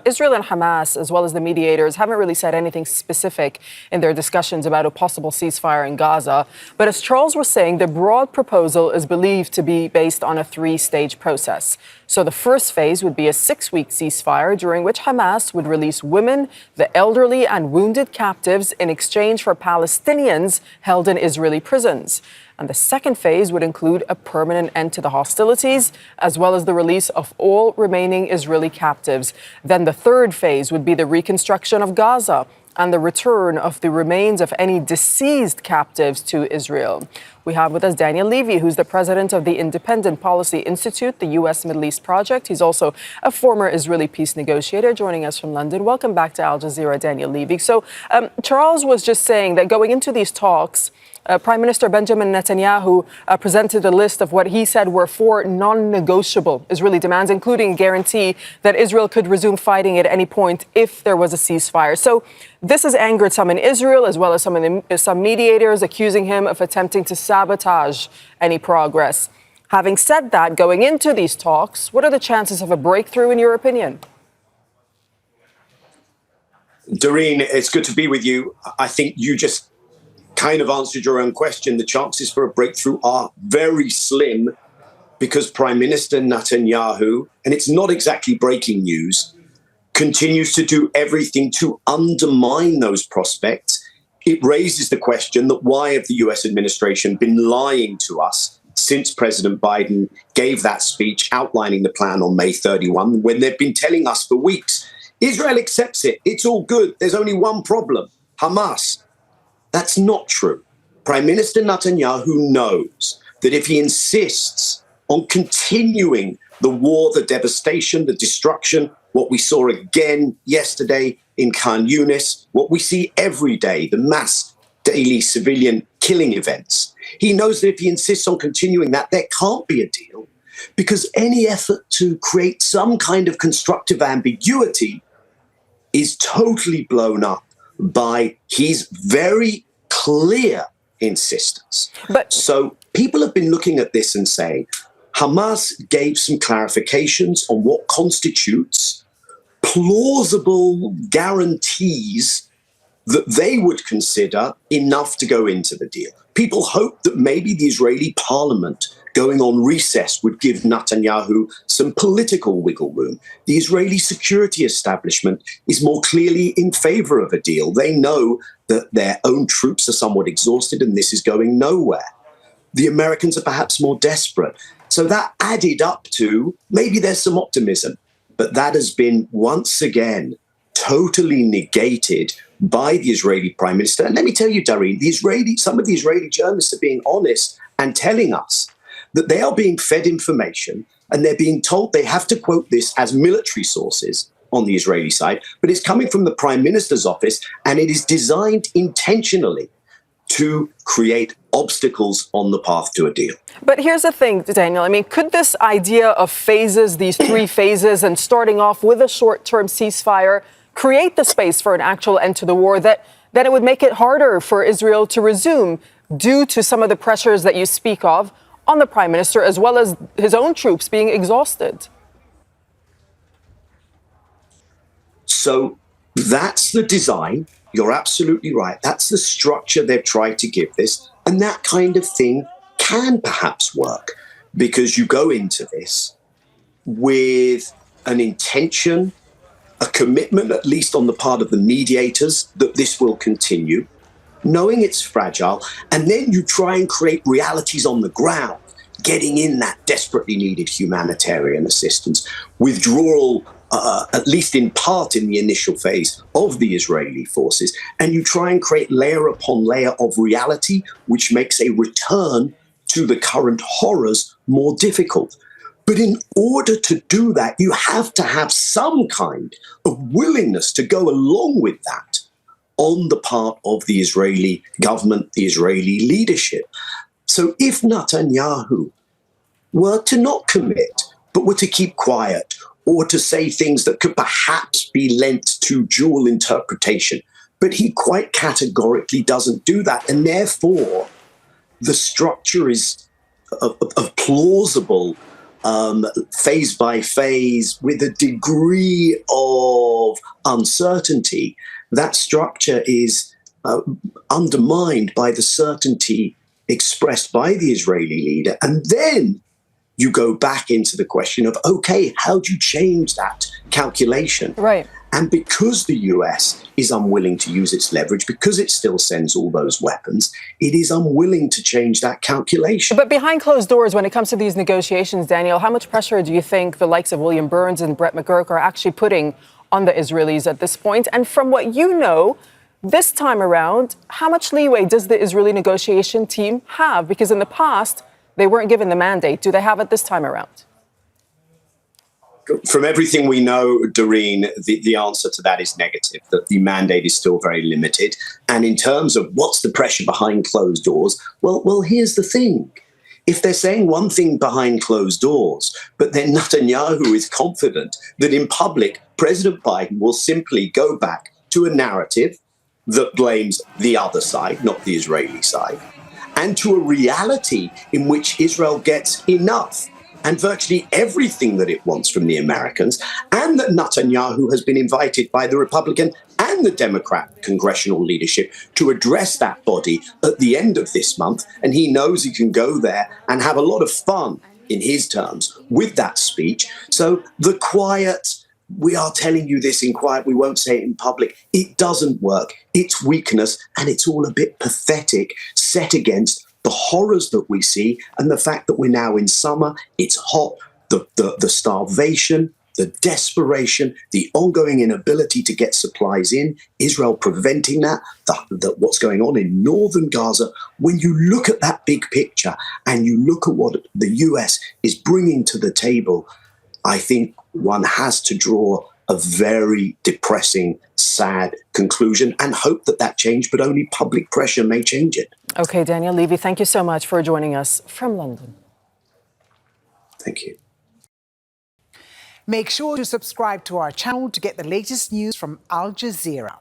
Israel and Hamas, as well as the mediators, haven't really said anything specific in their discussions about a possible ceasefire in Gaza. But as Charles was saying, the broad proposal is believed to be based on a three-stage process. So the first phase would be a 6-week ceasefire during which Hamas would release women, the elderly and wounded captives in exchange for Palestinians held in Israeli prisons. And the second phase would include a permanent end to the hostilities, as well as the release of all remaining Israeli captives. Then the third phase would be the reconstruction of Gaza and the return of the remains of any deceased captives to Israel. We have with us Daniel Levy, who's the president of the Independent Policy Institute, the U.S. Middle East Project. He's also a former Israeli peace negotiator, joining us from London. Welcome back to Al Jazeera, Daniel Levy. So Charles was just saying that going into these talks, Prime Minister Benjamin Netanyahu presented a list of what he said were 4 non-negotiable Israeli demands, including a guarantee that Israel could resume fighting at any point if there was a ceasefire. So this has angered some in Israel, as well as some mediators, accusing him of attempting to sabotage any progress. Having said that, going into these talks, what are the chances of a breakthrough, in your opinion? Doreen, it's good to be with you. I think you just kind of answered your own question. The chances for a breakthrough are very slim because Prime Minister Netanyahu, and it's not exactly breaking news, continues to do everything to undermine those prospects. It raises the question that why have the US administration been lying to us since President Biden gave that speech outlining the plan on May 31, when they've been telling us for weeks, Israel accepts it, it's all good, there's only one problem, Hamas. That's not true. Prime Minister Netanyahu knows that if he insists on continuing the war, the devastation, the destruction, what we saw again yesterday in Khan Yunis, what we see every day, the mass daily civilian killing events, he knows that if he insists on continuing that, there can't be a deal, because any effort to create some kind of constructive ambiguity is totally blown up by his very clear insistence. So people have been looking at this and saying, Hamas gave some clarifications on what constitutes plausible guarantees that they would consider enough to go into the deal. People hope that maybe the Israeli parliament going on recess would give Netanyahu some political wiggle room. The Israeli security establishment is more clearly in favor of a deal. They know that their own troops are somewhat exhausted and this is going nowhere. The Americans are perhaps more desperate. So that added up to maybe there's some optimism, but that has been once again totally negated by the Israeli Prime Minister. And let me tell you, Doreen, some of the Israeli journalists are being honest and telling us that they are being fed information and they're being told they have to quote this as military sources on the Israeli side, but it's coming from the Prime Minister's office and it is designed intentionally to create obstacles on the path to a deal. But here's the thing, Daniel. I mean, could this idea of phases, these 3 phases, and starting off with a short-term ceasefire, create the space for an actual end to the war that it would make it harder for Israel to resume due to some of the pressures that you speak of on the Prime Minister, as well as his own troops being exhausted? So that's the design. You're absolutely right. That's the structure they've tried to give this. And that kind of thing can perhaps work because you go into this with an intention, a commitment, at least on the part of the mediators, that this will continue, knowing it's fragile, and then you try and create realities on the ground, getting in that desperately needed humanitarian assistance, withdrawal, at least in part in the initial phase of the Israeli forces, and you try and create layer upon layer of reality, which makes a return to the current horrors more difficult. But in order to do that, you have to have some kind of willingness to go along with that on the part of the Israeli government, the Israeli leadership. So if Netanyahu were to not commit, but were to keep quiet, or to say things that could perhaps be lent to dual interpretation, but he quite categorically doesn't do that. And therefore, the structure is of plausible phase by phase, with a degree of uncertainty, that structure is undermined by the certainty expressed by the Israeli leader. And then you go back into the question of, okay, how do you change that calculation? Right. And because the US is unwilling to use its leverage, because it still sends all those weapons, it is unwilling to change that calculation. But behind closed doors, when it comes to these negotiations, Daniel, how much pressure do you think the likes of William Burns and Brett McGurk are actually putting on the Israelis at this point? And from what you know, this time around, how much leeway does the Israeli negotiation team have? Because in the past, they weren't given the mandate. Do they have it this time around? From everything we know, Doreen, the answer to that is negative, that the mandate is still very limited. And in terms of what's the pressure behind closed doors, well, here's the thing. If they're saying one thing behind closed doors, but then Netanyahu is confident that in public, President Biden will simply go back to a narrative that blames the other side, not the Israeli side, and to a reality in which Israel gets enough and virtually everything that it wants from the Americans, and that Netanyahu has been invited by the Republican and the Democrat congressional leadership to address that body at the end of this month. And he knows he can go there and have a lot of fun, in his terms, with that speech. So the quiet, we are telling you this in quiet, we won't say it in public, it doesn't work. It's weakness, and it's all a bit pathetic set against the horrors that we see and the fact that we're now in summer, it's hot, the starvation, the desperation, the ongoing inability to get supplies in, Israel preventing that, what's going on in northern Gaza. When you look at that big picture and you look at what the US is bringing to the table, I think one has to draw a very depressing, sad conclusion and hope that that change, but only public pressure may change it. Okay, Daniel Levy, thank you so much for joining us from London. Thank you. Make sure to subscribe to our channel to get the latest news from Al Jazeera.